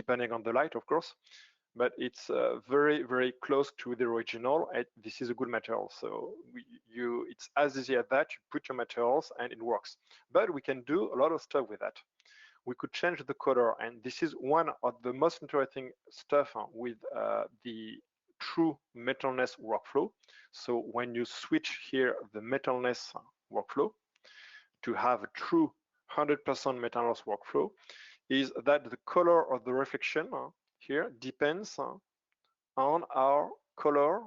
depending on the light, of course, but it's very, very close to the original. And this is a good material. So it's as easy as that. You put your materials and it works. But we can do a lot of stuff with that. We could change the color, and this is one of the most interesting stuff with the true metalness workflow. So when you switch here the metalness workflow to have a true 100% metalness workflow, is that the color of the reflection here depends on our color,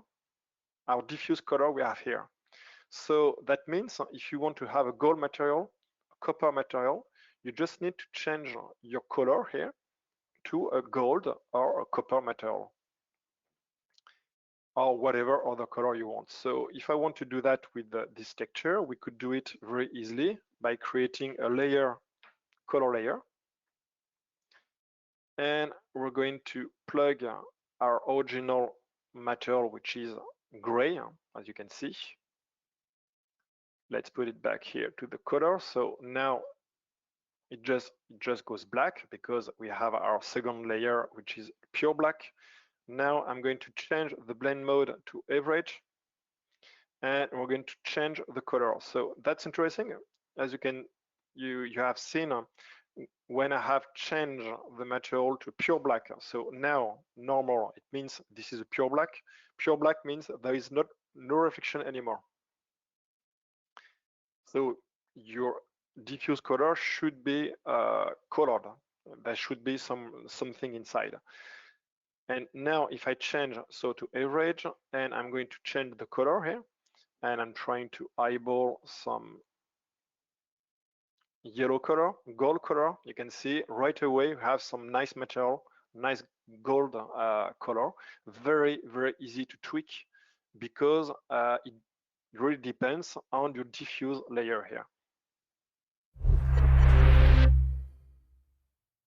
our diffuse color we have here. So that means if you want to have a gold material, a copper material, you just need to change your color here to a gold or a copper material, or whatever other color you want. So if I want to do that with this texture, we could do it very easily by creating a layer, color layer. And we're going to plug our original material, which is gray, as you can see. Let's put it back here to the color. So now it just goes black because we have our second layer, which is pure black. Now I'm going to change the blend mode to average, and we're going to change the color. So that's interesting. As you have seen, when I have changed the material to pure black. So now normal, it means this is a pure black. Pure black means there is no reflection anymore. So your diffuse color should be colored. There should be something inside. And now if I change to average, and I'm going to change the color here, and I'm trying to eyeball some yellow color, gold color, you can see right away we have some nice material, nice gold color. Very, very easy to tweak because it really depends on your diffuse layer here.